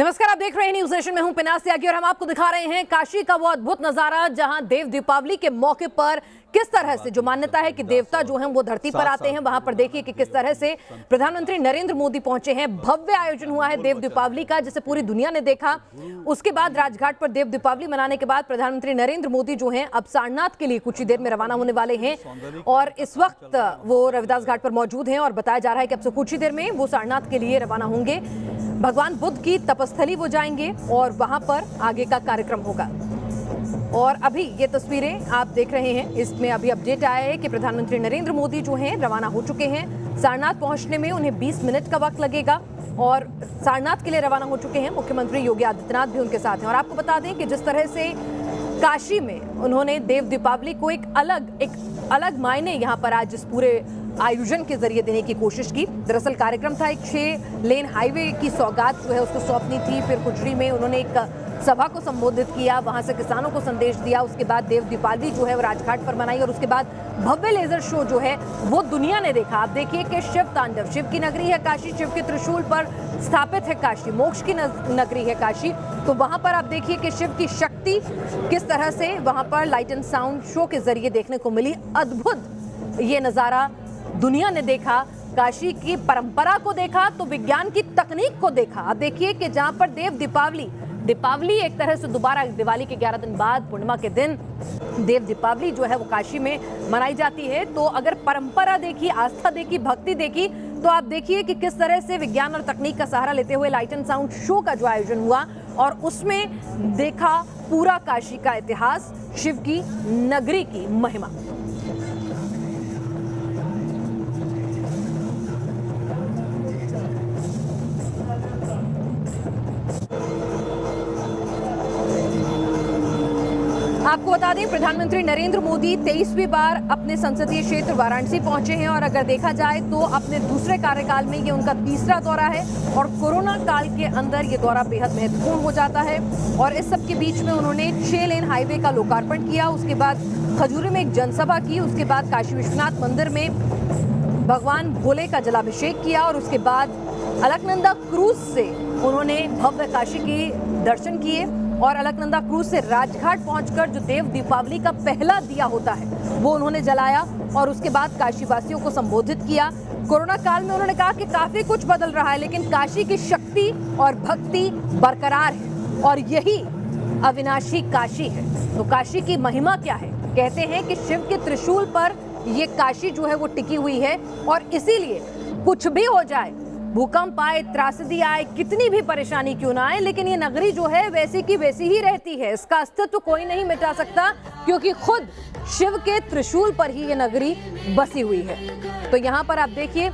नमस्कार, आप देख रहे हैं न्यूज नेशन में हूं पिनाक त्यागी और हम आपको दिखा रहे हैं काशी का वो अद्भुत नजारा जहां देव दीपावली के मौके पर किस तरह से जो मान्यता है कि देवता जो हैं वो धरती पर आते हैं, वहां पर देखिए कि किस तरह से प्रधानमंत्री नरेंद्र मोदी पहुंचे हैं। भव्य आयोजन हुआ है देव दीपावली का, जिसे पूरी दुनिया ने देखा। उसके बाद राजघाट पर देव दीपावली मनाने के बाद प्रधानमंत्री नरेंद्र मोदी जो हैं अब सारनाथ के लिए कुछ ही देर में रवाना होने वाले हैं और इस वक्त वो रविदास घाट पर मौजूद हैं और बताया जा रहा है कि अब से कुछ ही देर में वो सारनाथ के लिए रवाना होंगे। भगवान बुद्ध की तपस्थली वो जाएंगे और वहां पर आगे का कार्यक्रम होगा। और अभी ये तस्वीरें आप देख रहे हैं, इसमें अभी अपडेट आया है कि प्रधानमंत्री नरेंद्र मोदी जो हैं रवाना हो चुके हैं। सारनाथ पहुंचने में उन्हें 20 मिनट का वक्त लगेगा और सारनाथ के लिए रवाना हो चुके हैं। मुख्यमंत्री योगी आदित्यनाथ भी उनके साथ हैं। और आपको बता दें कि जिस तरह से काशी में उन्होंने देव दीपावली को एक अलग मायने यहाँ पर आज इस पूरे आयोजन के जरिए देने की कोशिश की। दरअसल कार्यक्रम था एक 6 लेन हाईवे की सौगात जो है उसको सौंपनी थी। फिर कुचड़ी में उन्होंने एक सभा को संबोधित किया, वहां से किसानों को संदेश दिया। उसके बाद देव दीपावली जो है वो राजघाट पर मनाई और उसके बाद भव्य लेजर शो जो है वो दुनिया ने देखा। आप देखिए कि शिव तांडव, शिव की नगरी है काशी, शिव के त्रिशूल पर स्थापित है काशी, मोक्ष की नगरी है काशी। तो वहां पर आप देखिए कि शिव की शक्ति किस तरह से वहां पर लाइट एंड साउंड शो के जरिए देखने को मिली। अद्भुत ये नजारा दुनिया ने देखा। काशी की परंपरा को देखा तो विज्ञान की तकनीक को देखा। आप देखिए कि जहां पर देव दीपावली एक तरह से दोबारा दिवाली के 11 दिन बाद पूर्णिमा के दिन देव दीपावली जो है वो काशी में मनाई जाती है। तो अगर परंपरा देखी, आस्था देखी, भक्ति देखी, तो आप देखिए कि किस तरह से विज्ञान और तकनीक का सहारा लेते हुए लाइट एंड साउंड शो का जो आयोजन हुआ और उसमें देखा पूरा काशी का इतिहास, शिव की नगरी की महिमा। आपको बता दें प्रधानमंत्री नरेंद्र मोदी 23वीं बार अपने संसदीय क्षेत्र वाराणसी पहुंचे हैं और अगर देखा जाए तो अपने दूसरे कार्यकाल में ये उनका तीसरा दौरा है और कोरोना काल के अंदर ये दौरा बेहद महत्वपूर्ण हो जाता है। और इस सब के बीच में उन्होंने 6 लेन हाईवे का लोकार्पण किया, उसके बाद खजूरी में एक जनसभा की, उसके बाद काशी विश्वनाथ मंदिर में भगवान भोले का जलाभिषेक किया और उसके बाद अलकनंदा क्रूज से उन्होंने भव्य काशी के दर्शन किए और अलकनंदा क्रूज से राजघाट पहुंचकर जो देव दीपावली का पहला दिया होता है वो उन्होंने जलाया और उसके बाद काशी वासियों को संबोधित किया। कोरोना काल में उन्होंने कहा कि काफी कुछ बदल रहा है लेकिन काशी की शक्ति और भक्ति बरकरार है और यही अविनाशी काशी है। तो काशी की महिमा क्या है? कहते हैं कि शिव के त्रिशूल पर ये काशी जो है वो टिकी हुई है और इसीलिए कुछ भी हो जाए, भूकंप आए, त्रासदी आए, कितनी भी परेशानी क्यों ना आए, लेकिन ये नगरी जो है वैसी की वैसी ही रहती है। इसका अस्तित्व कोई नहीं मिटा सकता क्योंकि खुद शिव के त्रिशूल पर ही ये नगरी बसी हुई है। तो यहाँ पर आप देखिए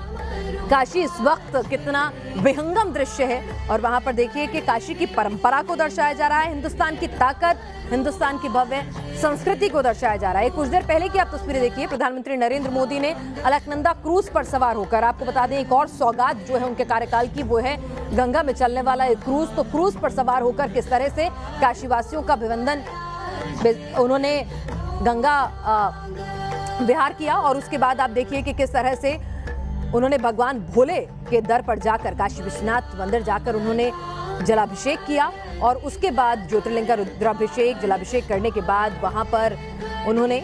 काशी इस वक्त कितना विहंगम दृश्य है और वहां पर देखिए कि काशी की परंपरा को दर्शाया जा रहा है, हिंदुस्तान की ताकत, हिंदुस्तान की भव्य संस्कृति को दर्शाया जा रहा है। कुछ देर पहले की आप तस्वीरें देखिए, प्रधानमंत्री नरेंद्र मोदी ने अलकनंदा क्रूज पर सवार होकर, आपको बता दें एक और सौगात जो है उनके कार्यकाल की वो है गंगा में चलने वाला एक क्रूज। तो क्रूज पर सवार होकर किस तरह से काशीवासियों का अभिवंदन, उन्होंने गंगा विहार किया और उसके बाद आप देखिए कि किस तरह से उन्होंने भगवान भोले के दर पर जाकर, काशी विश्वनाथ मंदिर जाकर उन्होंने जलाभिषेक किया और उसके बाद ज्योतिर्लिंग का रुद्राभिषेक, जलाभिषेक करने के बाद वहां पर उन्होंने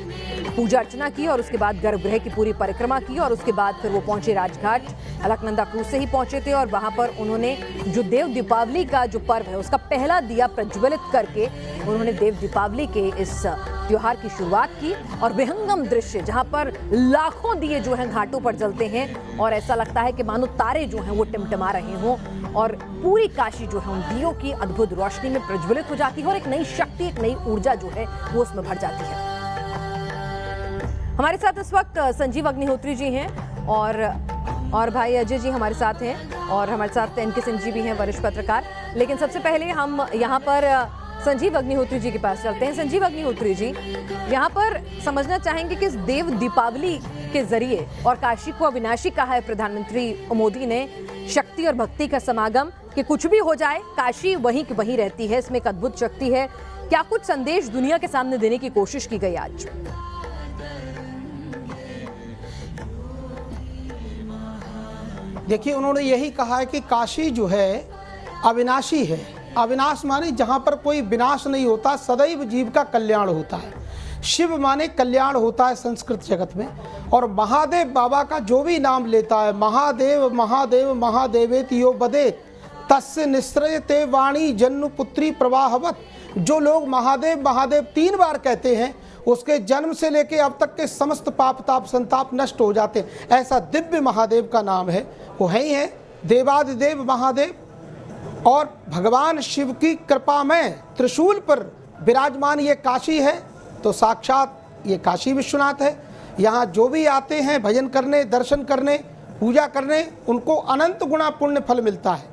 पूजा अर्चना की और उसके बाद गर्भगृह की पूरी परिक्रमा की और उसके बाद फिर वो पहुंचे राजघाट। अलकनंदा क्रूज से ही पहुंचे थे और वहां पर उन्होंने जो देव दीपावली का जो पर्व है उसका पहला दिया प्रज्वलित करके उन्होंने देव दीपावली के इस त्योहार की शुरुआत की। और विहंगम दृश्य जहां पर लाखों दिए जो हैं घाटों पर जलते हैं और ऐसा लगता है कि मानो तारे जो हैं वो टिमटिमा रहे हों और पूरी काशी जो है उन दियों की अद्भुत रोशनी में प्रज्वलित हो जाती है और एक नई शक्ति, एक नई ऊर्जा जो है वो उसमें भर जाती है। हमारे साथ इस वक्त संजीव अग्निहोत्री जी हैं और भाई अजय जी हमारे साथ हैं और हमारे साथ एनके सिंह जी भी हैं, वरिष्ठ पत्रकार। लेकिन सबसे पहले हम यहाँ पर संजीव अग्निहोत्री जी के पास चलते हैं। संजीव अग्निहोत्री जी, यहाँ पर समझना चाहेंगे कि इस देव दीपावली के जरिए और काशी को अविनाशी कहा है प्रधानमंत्री मोदी ने, शक्ति और भक्ति का समागम, कि कुछ भी हो जाए काशी वहीं की वहीं रहती है, इसमें एक अद्भुत शक्ति है। क्या कुछ संदेश दुनिया के सामने देने की कोशिश की गई आज? देखिए, उन्होंने यही कहा है कि काशी जो है अविनाशी है। अविनाश माने जहाँ पर कोई विनाश नहीं होता, सदैव जीव का कल्याण होता है। शिव माने कल्याण होता है संस्कृत जगत में। और महादेव बाबा का जो भी नाम लेता है, महादेव महादेव महादेवेति यो बदेत तस्य निस्रयते वाणी जन्नु पुत्री प्रवाहवत। जो लोग महादेव महादेव 3 बार कहते हैं, उसके जन्म से लेके अब तक के समस्त पाप ताप संताप नष्ट हो जाते हैं। ऐसा दिव्य महादेव का नाम है। वो है ही है देवादिदेव महादेव। और भगवान शिव की कृपा में त्रिशूल पर विराजमान ये काशी है, तो साक्षात ये काशी विश्वनाथ है। यहाँ जो भी आते हैं भजन करने, दर्शन करने, पूजा करने, उनको अनंत गुणा पुण्य फल मिलता है।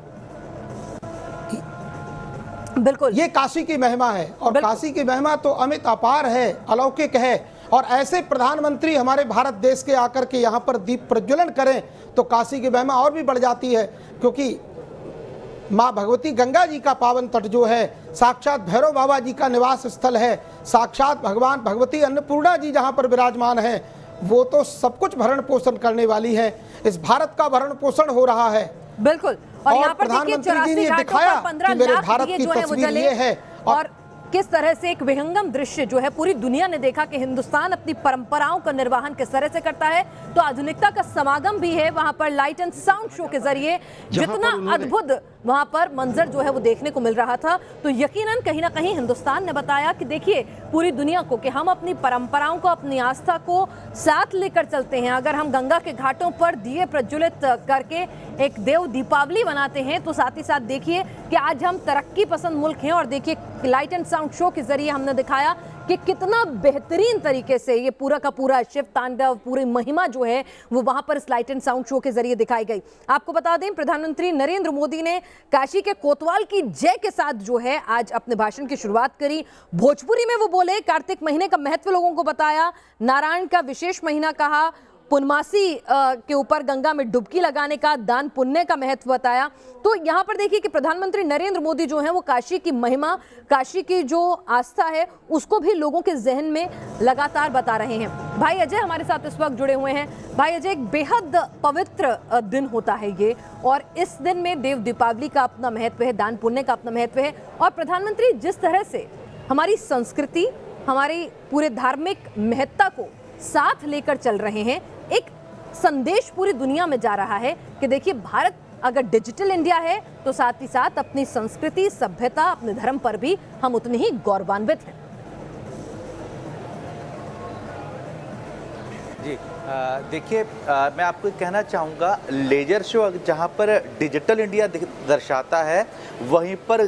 बिल्कुल, ये काशी की महिमा है। और काशी की महिमा तो अमित अपार है, अलौकिक है। और ऐसे प्रधानमंत्री हमारे भारत देश के आकर के यहाँ पर दीप प्रज्वलन करें तो काशी की महिमा और भी बढ़ जाती है। क्योंकि माँ भगवती गंगा जी का पावन तट जो है, साक्षात भैरव बाबा जी का निवास स्थल है, साक्षात भगवान भगवती अन्नपूर्णा जी जहाँ पर विराजमान है, वो तो सब कुछ भरण पोषण करने वाली है। इस भारत का भरण पोषण हो रहा है। बिल्कुल। और यहाँ पर देखिए 84 घाटों पर 15 लाख दिए जो है वो जले। और किस तरह से एक विहंगम दृश्य जो है पूरी दुनिया ने देखा कि हिंदुस्तान अपनी परंपराओं का निर्वहन किस तरह से करता है। तो आधुनिकता का समागम भी है वहां पर लाइट एंड साउंड शो के जरिए। जितना अद्भुत वहां पर मंजर जो है वो देखने को मिल रहा था, तो यकीनन कहीं ना कहीं हिंदुस्तान ने बताया कि देखिए पूरी दुनिया को कि हम अपनी परंपराओं को, अपनी आस्था को साथ लेकर चलते हैं। अगर हम गंगा के घाटों पर दिए प्रज्वलित करके एक देव दीपावली बनाते हैं, तो साथ ही साथ देखिए कि आज हम तरक्की पसंद मुल्क हैं। और देखिए लाइट एंड साउंड शो के जरिए हमने दिखाया कि कितना बेहतरीन तरीके से ये पूरा का पूरा शिव तांडव, पूरी महिमा जो है वो वहां पर इस लाइट एंड साउंड शो के जरिए दिखाई गई। आपको बता दें प्रधानमंत्री नरेंद्र मोदी ने काशी के कोतवाल की जय के साथ जो है आज अपने भाषण की शुरुआत करी। भोजपुरी में वो बोले, कार्तिक महीने का महत्व लोगों को बताया, नारायण का विशेष महीना कहा, पुनमासी के ऊपर गंगा में डुबकी लगाने का, दान पुण्य का महत्व बताया। तो यहाँ पर देखिए कि प्रधानमंत्री नरेंद्र मोदी जो है वो काशी की महिमा, काशी की जो आस्था है उसको भी लोगों के जहन में लगातार बता रहे हैं। भाई अजय हमारे साथ इस वक्त जुड़े हुए हैं। भाई अजय, एक बेहद पवित्र दिन होता है ये, और इस दिन में देव दीपावली का अपना महत्व है, दान पुण्य का अपना महत्व है। और प्रधानमंत्री जिस तरह से हमारी संस्कृति, हमारी पूरे धार्मिक महत्ता को साथ लेकर चल रहे हैं, एक संदेश पूरी दुनिया में जा रहा है कि देखिए भारत अगर डिजिटल इंडिया है तो साथ ही साथ अपनी संस्कृति, सभ्यता, अपने धर्म पर भी हम उतने ही गौरवान्वित हैं। जी देखिए, मैं आपको कहना चाहूँगा, लेजर शो जहाँ पर डिजिटल इंडिया दर्शाता है, वहीं पर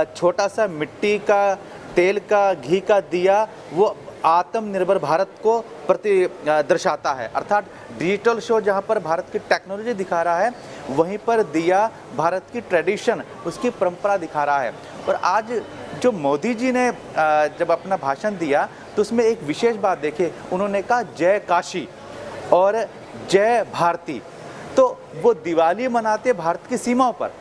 छोटा सा मिट्टी का, तेल का, घी का दिया वो आत्मनिर्भर भारत को प्रति दर्शाता है। अर्थात डिजिटल शो जहाँ पर भारत की टेक्नोलॉजी दिखा रहा है, वहीं पर दिया भारत की ट्रेडिशन, उसकी परंपरा दिखा रहा है। और आज जो मोदी जी ने जब अपना भाषण दिया तो उसमें एक विशेष बात देखिए, उन्होंने कहा जय काशी और जय भारती। तो वो दिवाली मनाते भारत की सीमाओं पर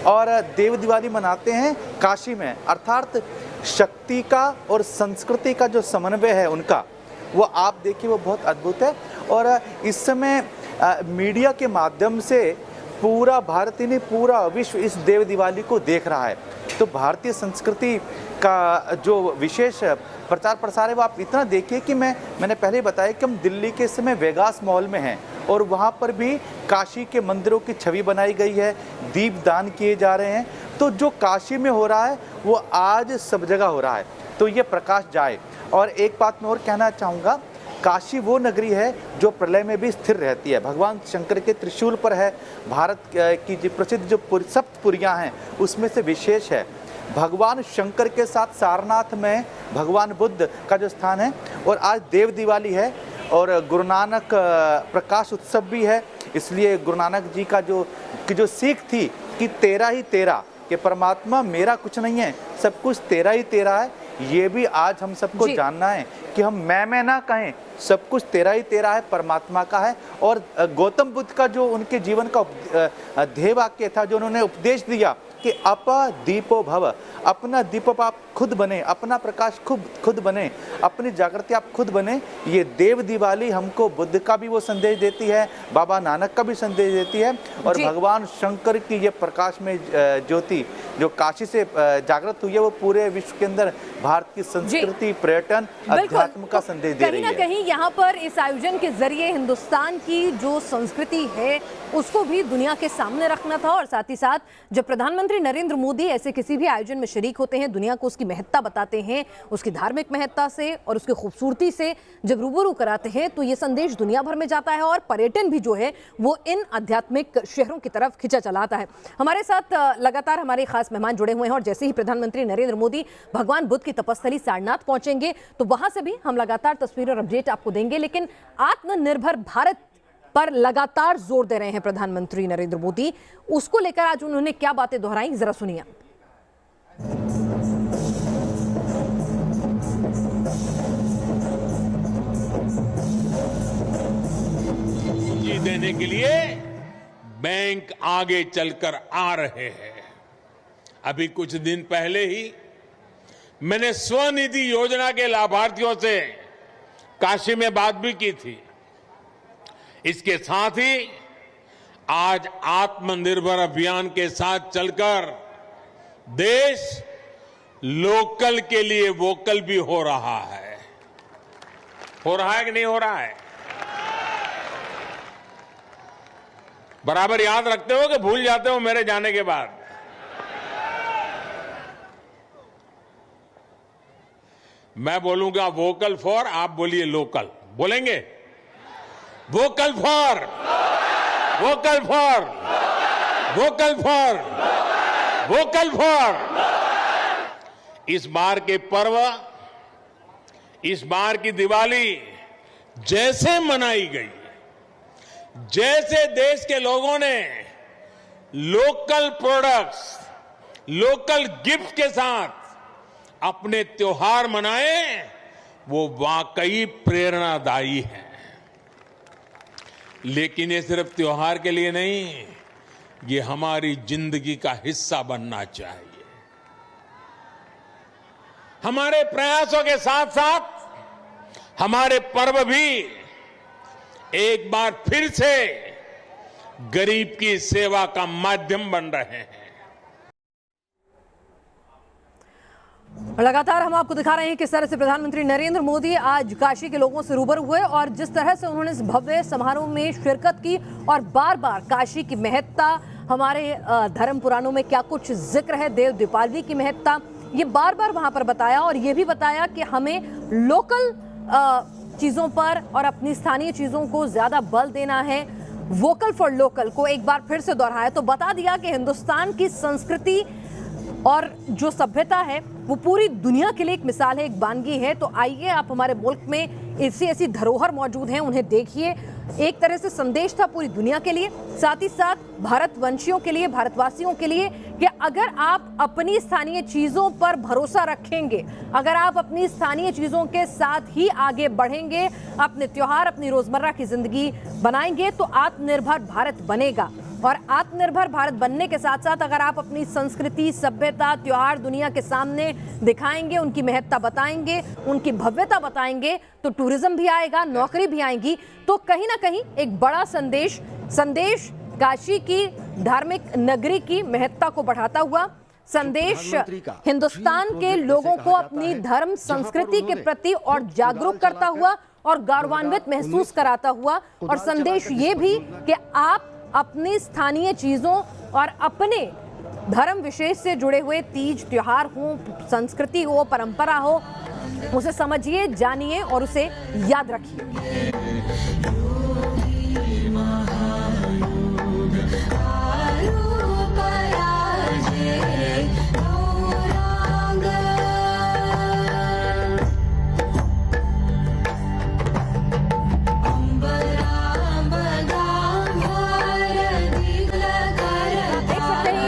और देव दिवाली मनाते हैं काशी में। अर्थात शक्ति का और संस्कृति का जो समन्वय है उनका, वो आप देखिए वो बहुत अद्भुत है। और इस समय मीडिया के माध्यम से पूरा भारत ही नहीं, पूरा विश्व इस देव दिवाली को देख रहा है। तो भारतीय संस्कृति का जो विशेष प्रचार प्रसार है वो आप इतना देखिए कि मैंने पहले बताया कि हम दिल्ली के इस समय वेगास मॉल में हैं और वहाँ पर भी काशी के मंदिरों की छवि बनाई गई है, दीप दान किए जा रहे हैं। तो जो काशी में हो रहा है वो आज सब जगह हो रहा है, तो ये प्रकाश जाए। और एक बात मैं और कहना चाहूँगा, काशी वो नगरी है जो प्रलय में भी स्थिर रहती है, भगवान शंकर के त्रिशूल पर है। भारत की जो प्रसिद्ध जो सप्तपुरियाँ हैं उसमें से विशेष है। भगवान शंकर के साथ सारनाथ में भगवान बुद्ध का जो स्थान है, और आज देव दिवाली है और गुरु नानक प्रकाश उत्सव भी है। इसलिए गुरु नानक जी का जो सीख थी कि तेरा ही तेरा, कि परमात्मा मेरा कुछ नहीं है, सब कुछ तेरा ही तेरा है, ये भी आज हम सबको जानना है कि हम मैं ना कहें, सब कुछ तेरा ही तेरा है, परमात्मा का है। और गौतम बुद्ध का जो उनके जीवन का ध्येय वाक्य था, जो उन्होंने उपदेश दिया, कि अप दीपो भव, अपना दीपक आप खुद बने, अपना प्रकाश खुद बने, अपनी जागृति आप खुद बने। ये देव दिवाली हमको बुद्ध का भी वो संदेश देती है, बाबा नानक का भी संदेश देती है, और भगवान शंकर की ये प्रकाश में ज्योति जो काशी से जागृत हुई है, वो पूरे विश्व के अंदर भारत की संस्कृति, पर्यटन, अध्यात्म का संदेश दे रही है। कहीं ना कहीं यहाँ पर इस आयोजन के जरिए हिंदुस्तान की जो संस्कृति है उसको भी दुनिया के सामने रखना था, और साथ ही साथ जब प्रधानमंत्री नरेंद्र मोदी ऐसे किसी भी आयोजन में शरीक होते हैं, दुनिया को उसकी महत्ता बताते हैं, उसकी धार्मिक महत्ता से और उसकी खूबसूरती से जब रूबरू कराते हैं, तो ये संदेश दुनिया भर में जाता है और पर्यटन भी जो है वो इन आध्यात्मिक शहरों की तरफ खिंचा चलाता है। हमारे साथ लगातार हमारे खास मेहमान जुड़े हुए हैं, और जैसे ही प्रधानमंत्री नरेंद्र मोदी भगवान बुद्ध की तपस्थली सारनाथ पहुंचेंगे तो वहां से भी हम लगातार तस्वीर और अपडेट आपको देंगे। लेकिन आत्मनिर्भर भारत पर लगातार जोर दे रहे हैं प्रधानमंत्री नरेंद्र मोदी, उसको लेकर आज उन्होंने क्या बातें दोहराई, जरा सुनिए। पूंजी देने के लिए बैंक आगे चलकर आ रहे हैं। अभी कुछ दिन पहले ही मैंने स्वनिधि योजना के लाभार्थियों से काशी में बात भी की थी। इसके साथ ही आज आत्मनिर्भर अभियान के साथ चलकर देश लोकल के लिए वोकल भी हो रहा है। हो रहा है कि नहीं हो रहा है? बराबर याद रखते हो कि भूल जाते हो मेरे जाने के बाद? मैं बोलूंगा वोकल फॉर, आप बोलिए लोकल। बोलेंगे vocal for, vocal for, vocal for, vocal for. इस बार के पर्व, इस बार की दिवाली जैसे मनाई गई, जैसे देश के लोगों ने लोकल प्रोडक्ट्स, लोकल गिफ्ट के साथ अपने त्योहार मनाए, वो वाकई प्रेरणादायी है। लेकिन ये सिर्फ त्योहार के लिए नहीं, ये हमारी जिंदगी का हिस्सा बनना चाहिए। हमारे प्रयासों के साथ साथ हमारे पर्व भी एक बार फिर से गरीब की सेवा का माध्यम बन रहे हैं। लगातार हम आपको दिखा रहे हैं किस तरह से प्रधानमंत्री नरेंद्र मोदी आज काशी के लोगों से रूबरू हुए, और जिस तरह से उन्होंने इस भव्य समारोह में शिरकत की और बार बार काशी की महत्ता, हमारे धर्म पुराणों में क्या कुछ जिक्र है, देव दीपावली की महत्ता, ये बार बार वहां पर बताया, और ये भी बताया कि हमें लोकल चीज़ों पर और अपनी स्थानीय चीज़ों को ज़्यादा बल देना है। वोकल फॉर लोकल को एक बार फिर से दोहराया, तो बता दिया कि हिंदुस्तान की संस्कृति और जो सभ्यता है वो पूरी दुनिया के लिए एक मिसाल है, एक वानगी है। तो आइए, आप हमारे मुल्क में ऐसी धरोहर मौजूद हैं, उन्हें देखिए। एक तरह से संदेश था पूरी दुनिया के लिए, साथ ही साथ भारतवंशियों के लिए, भारतवासियों के लिए, कि अगर आप अपनी स्थानीय चीज़ों पर भरोसा रखेंगे, अगर आप अपनी स्थानीय चीज़ों के साथ ही आगे बढ़ेंगे, अपने त्योहार, अपनी रोज़मर्रा की ज़िंदगी बनाएंगे, तो आत्मनिर्भर भारत बनेगा। और आत्मनिर्भर भारत बनने के साथ साथ अगर आप अपनी संस्कृति, सभ्यता, त्योहार दुनिया के सामने दिखाएंगे, उनकी महत्ता बताएंगे, उनकी भव्यता बताएंगे, तो टूरिज्म भी आएगा, नौकरी भी आएगी। तो कहीं ना कहीं एक बड़ा संदेश काशी की धार्मिक नगरी की महत्ता को बढ़ाता हुआ, संदेश हिंदुस्तान के लोगों को अपनी धर्म संस्कृति के प्रति और जागरूक करता हुआ और गौरवान्वित महसूस कराता हुआ, और संदेश ये भी कि आप अपनी स्थानीय चीज़ों और अपने धर्म विशेष से जुड़े हुए तीज त्योहार हो, संस्कृति हो, परंपरा हो, उसे समझिए, जानिए और उसे याद रखिए।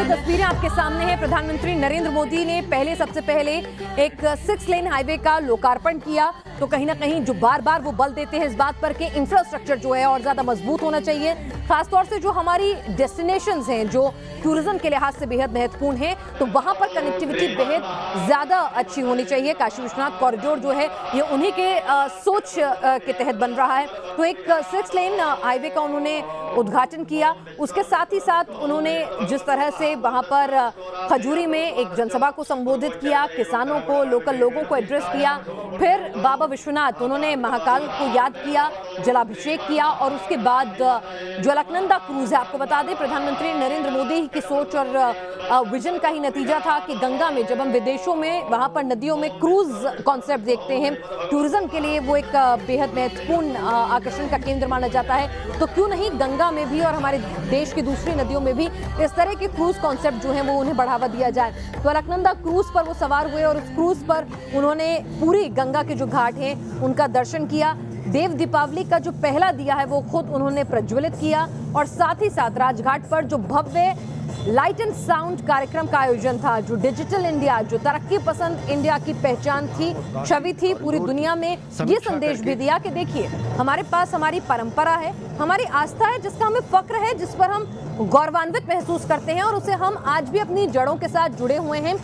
तस्वीरें आपके सामने हैं। प्रधानमंत्री नरेंद्र मोदी ने सबसे पहले एक 6 लेन हाईवे का लोकार्पण किया। तो कहीं ना कहीं जो बार बार वो बल देते हैं इस बात पर कि इंफ्रास्ट्रक्चर जो है और ज्यादा मजबूत होना चाहिए, खासतौर से जो हमारी डेस्टिनेशंस हैं जो टूरिज्म के लिहाज से बेहद महत्वपूर्ण है, तो वहां पर कनेक्टिविटी बेहद ज्यादा अच्छी होनी चाहिए। काशी विश्वनाथ कॉरिडोर जो है ये उन्हीं के सोच के तहत बन रहा है। तो एक 6 लेन हाईवे का उन्होंने उद्घाटन किया। उसके साथ ही साथ उन्होंने जिस तरह से वहां पर खजूरी में एक जनसभा को संबोधित किया, किसानों को, लोकल लोगों को एड्रेस किया, फिर बाबा विश्वनाथ उन्होंने महाकाल को याद किया, जलाभिषेक किया और उसके बाद जो अलकनंदा क्रूज है, आपको बता दें प्रधानमंत्री नरेंद्र मोदी की सोच और विजन का ही नतीजा था कि गंगा में जब हम विदेशों में वहां पर नदियों में क्रूज कॉन्सेप्ट देखते हैं, टूरिज्म के लिए वो एक बेहद महत्वपूर्ण आकर्षण का केंद्र माना जाता है, तो क्यों नहीं गंगा में भी और हमारे देश की दूसरी नदियों में भी इस तरह के क्रूज कॉन्सेप्ट जो है वो उन्हें बढ़ावा दिया जाए। तो अलकनंदा क्रूज पर वो सवार हुए और उस क्रूज पर उन्होंने पूरी गंगा के जो घाट हैं उनका दर्शन किया। देव दीपावली का जो पहला दिया है वो खुद उन्होंने प्रज्वलित किया और साथ ही साथ राजघाट पर जो भव्य लाइट एंड साउंड कार्यक्रम का आयोजन था, जो डिजिटल इंडिया, जो तरक्की पसंद इंडिया की पहचान थी, छवि थी पूरी दुनिया में, ये संदेश भी दिया कि देखिए हमारे पास हमारी परंपरा है, हमारी आस्था है, जिसका हमें फक्र है, जिस पर हम गौरवान्वित महसूस करते हैं और उसे हम आज भी अपनी जड़ों के साथ जुड़े हुए हैं,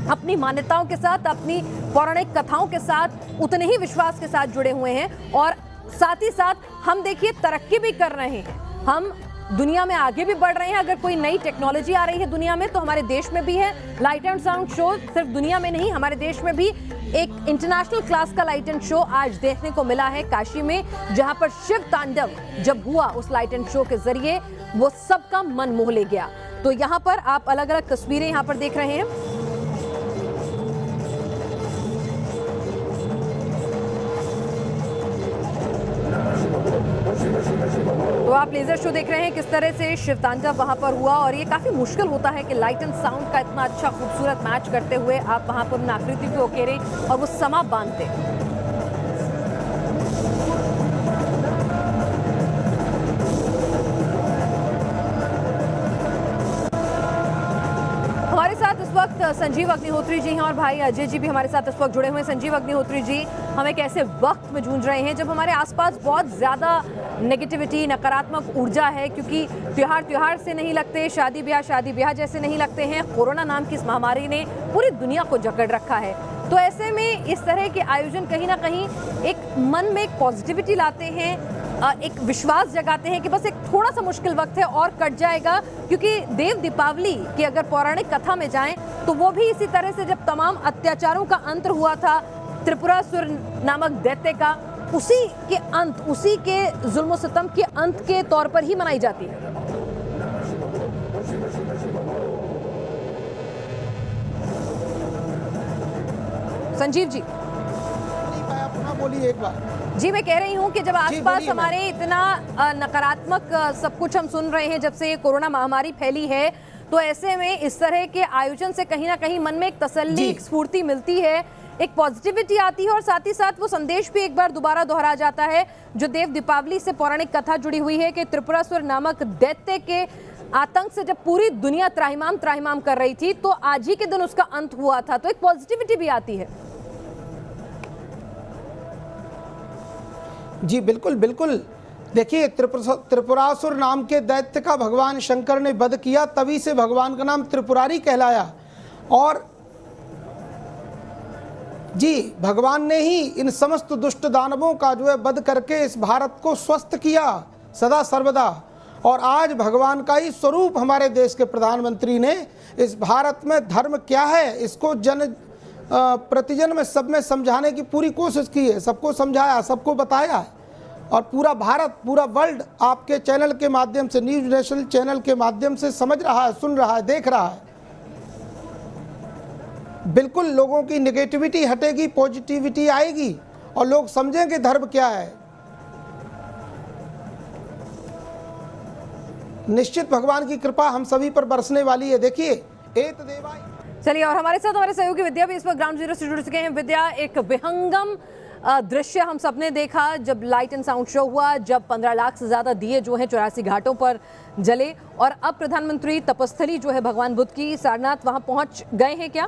अपनी मान्यताओं के साथ, अपनी पौराणिक कथाओं के साथ उतने ही विश्वास के साथ जुड़े हुए हैं और साथ ही साथ हम देखिए तरक्की भी कर रहे हैं, हम दुनिया में आगे भी बढ़ रहे हैं। अगर कोई नई टेक्नोलॉजी आ रही है दुनिया में तो हमारे देश में भी है। लाइट एंड साउंड शो सिर्फ दुनिया में नहीं, हमारे देश में भी एक इंटरनेशनल क्लास का लाइट एंड शो आज देखने को मिला है काशी में, जहां पर शिव तांडव जब हुआ उस लाइट एंड शो के जरिए वो सबका मन मोह ले गया। तो यहाँ पर आप अलग अलग तस्वीरें यहाँ पर देख रहे हैं। तो आप लेजर शो देख रहे हैं किस तरह से शिव तांडव वहां पर हुआ और ये काफी मुश्किल होता है कि लाइट एंड साउंड का इतना अच्छा खूबसूरत मैच करते हुए आप वहां पर उन आकृति को उकेरे और वो समा बांधते। हमारे साथ इस वक्त संजीव अग्निहोत्री जी हैं और भाई अजय जी भी हमारे साथ इस वक्त जुड़े हुए हैं। संजीव अग्निहोत्री जी, हम एक ऐसे वक्त में जूझ रहे हैं जब हमारे आसपास बहुत ज़्यादा नेगेटिविटी, नकारात्मक ऊर्जा है, क्योंकि त्योहार से नहीं लगते, शादी ब्याह जैसे नहीं लगते हैं। कोरोना नाम की इस महामारी ने पूरी दुनिया को जकड़ रखा है। तो ऐसे में इस तरह के आयोजन कहीं ना कहीं एक मन में एक पॉजिटिविटी लाते हैं, एक विश्वास जगाते हैं कि बस एक थोड़ा सा मुश्किल वक्त है और कट जाएगा। क्योंकि देव दीपावली की अगर पौराणिक कथा में जाएं तो वो भी इसी तरह से जब तमाम अत्याचारों का अंत हुआ था, त्रिपुरासुर नामक दैत्य का, उसी के अंत, उसी के जुल्म सितम के अंत के तौर पर ही मनाई जाती है। संजीव जी बोलिए एक बार। जी, मैं कह रही हूँ कि जब आसपास हमारे इतना नकारात्मक सब कुछ हम सुन रहे हैं जब से ये कोरोना महामारी फैली है, तो ऐसे में इस तरह के आयोजन से कहीं ना कहीं मन में एक तसल्ली, एक स्फूर्ति मिलती है, एक पॉजिटिविटी आती है और साथ ही साथ वो संदेश भी एक बार दोबारा दोहरा जाता है जो देव दीपावली से पौराणिक कथा जुड़ी हुई है कि त्रिपुरासुर नामक दैत्य के आतंक से जब पूरी दुनिया त्राहिमाम कर रही थी तो आज ही के दिन उसका अंत हुआ था। तो एक पॉजिटिविटी भी आती है। जी बिल्कुल बिल्कुल। देखिए, त्रिपुरासुर नाम के दैत्य का भगवान शंकर ने वध किया, तभी से भगवान का नाम त्रिपुरारी कहलाया। और जी, भगवान ने ही इन समस्त दुष्ट दानवों का जो है वध करके इस भारत को स्वस्थ किया सदा सर्वदा। और आज भगवान का ही स्वरूप हमारे देश के प्रधानमंत्री ने इस भारत में धर्म क्या है इसको प्रतिजन में सब में समझाने की पूरी कोशिश की है। सबको समझाया, सबको बताया है और पूरा भारत, पूरा वर्ल्ड आपके चैनल के माध्यम से, न्यूज नेशनल चैनल के माध्यम से समझ रहा है, सुन रहा है, देख रहा है। बिल्कुल लोगों की नेगेटिविटी हटेगी, पॉजिटिविटी आएगी और लोग समझेंगे धर्म क्या है। निश्चित भगवान की कृपा हम सभी पर बरसने वाली है। देखिए, एत देवाय। चलिए, और हमारे साथ हमारे सहयोगी विद्या भी इस वक्त ग्राउंड जीरो से जुड़ चुके हैं। विद्या, एक विहंगम दृश्य हम सबने देखा जब लाइट एंड साउंड शो हुआ, जब 15 लाख से ज़्यादा दिए जो हैं 84 घाटों पर जले, और अब प्रधानमंत्री तपस्थली जो है भगवान बुद्ध की, सारनाथ, वहाँ पहुँच गए हैं क्या?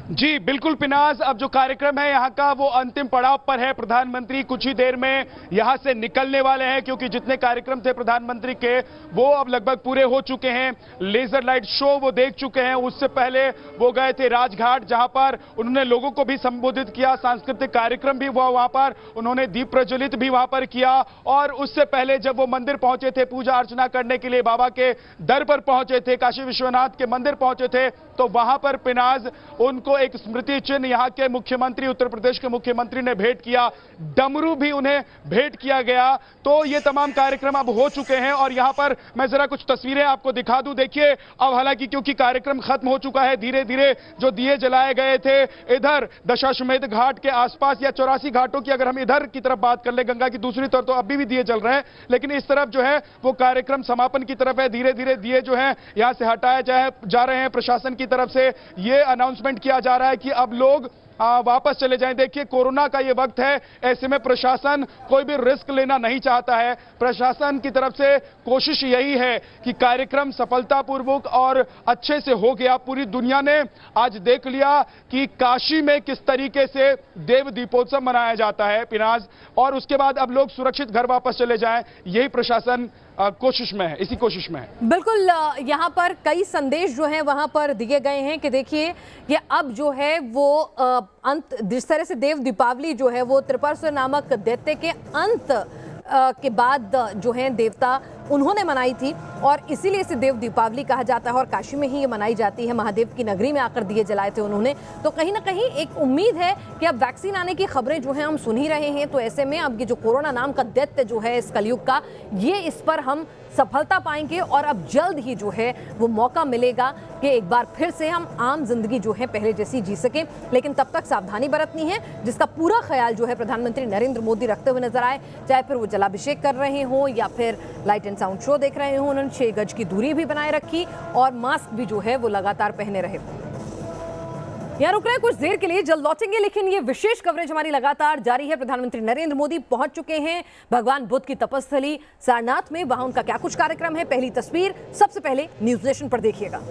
जी बिल्कुल पिनाज, अब जो कार्यक्रम है यहाँ का वो अंतिम पड़ाव पर है। प्रधानमंत्री कुछ ही देर में यहाँ से निकलने वाले हैं, क्योंकि जितने कार्यक्रम थे प्रधानमंत्री के वो अब लगभग पूरे हो चुके हैं। लेजर लाइट शो वो देख चुके हैं, उससे पहले वो गए थे राजघाट, जहां पर उन्होंने लोगों को भी संबोधित किया, सांस्कृतिक कार्यक्रम भी हुआ वहां पर, उन्होंने दीप प्रज्वलित भी वहां पर किया। और उससे पहले जब वो मंदिर पहुंचे थे पूजा अर्चना करने के लिए, बाबा के दर पर पहुंचे थे, काशी विश्वनाथ के मंदिर पहुंचे थे, तो वहां पर पिनाज उनको एक स्मृति चिन्ह यहाँ के मुख्यमंत्री, उत्तर प्रदेश के मुख्यमंत्री ने भेंट किया, डमरू भी उन्हें भेंट किया गया। तो ये तमाम कार्यक्रम अब हो चुके हैं और यहाँ पर मैं जरा कुछ तस्वीरें आपको दिखा दूं। देखिए अब हालांकि क्योंकि कार्यक्रम खत्म हो चुका है, धीरे धीरे जो दिए जलाए गए थे इधर दशाश्वमेध घाट के आसपास या 84 घाटों की अगर हम इधर की तरफ बात कर ले, गंगा की दूसरी तरफ, तो अभी भी दिए जल रहे हैं, लेकिन इस तरफ जो है वो कार्यक्रम समापन की तरफ है। धीरे धीरे दिए जो है यहाँ से हटाए जा रहे हैं। प्रशासन की तरफ से ये अनाउंसमेंट किया जा रहा है कि अब लोग वापस चले जाएं। देखिए कोरोना का ये वक्त है, ऐसे में प्रशासन कोई भी रिस्क लेना नहीं चाहता है। प्रशासन की तरफ से कोशिश यही है कि कार्यक्रम सफलतापूर्वक और अच्छे से हो गया। पूरी दुनिया ने आज देख लिया कि काशी में किस तरीके से देव दीपोत्सव मनाया जाता है पिनाज, और उसके बाद अब लोग सुरक्षित घर वापस चले जाएं, यही प्रशासन कोशिश में है, इसी कोशिश में है। बिल्कुल, यहाँ पर कई संदेश जो हैं वहां पर दिए गए हैं कि देखिए ये अब जो है वो अंत, जिस तरह से देव दीपावली जो है वो त्रिपुरासुर नामक दैत्य के अंत के बाद जो है देवता उन्होंने मनाई थी और इसीलिए इसे देव दीपावली कहा जाता है और काशी में ही ये मनाई जाती है। महादेव की नगरी में आकर दिए जलाए थे उन्होंने। तो कहीं ना कहीं एक उम्मीद है कि अब वैक्सीन आने की खबरें जो हैं हम सुन ही रहे हैं, तो ऐसे में अब ये जो कोरोना नाम का दैत्य जो है इस कलयुग का, ये इस पर हम सफलता पाएंगे और अब जल्द ही जो है वो मौका मिलेगा कि एक बार फिर से हम आम जिंदगी जो है पहले जैसी जी सकें। लेकिन तब तक सावधानी बरतनी है, जिसका पूरा ख्याल जो है प्रधानमंत्री नरेंद्र मोदी रखते हुए नजर आए, चाहे फिर वो जलाभिषेक कर रहे हों या फिर लाइट एंड साउंड शो देख रहे हों। उन्होंने 6 गज की दूरी भी बनाए रखी और मास्क भी जो है वो लगातार पहने रहे। यहाँ रुक रहे हैं कुछ देर के लिए, जल्द लौटेंगे, लेकिन ये विशेष कवरेज हमारी लगातार जारी है। प्रधानमंत्री नरेंद्र मोदी पहुंच चुके हैं भगवान बुद्ध की तपस्थली सारनाथ में। वहां उनका क्या कुछ कार्यक्रम है, पहली तस्वीर सबसे पहले न्यूज़ नेशन पर देखिएगा।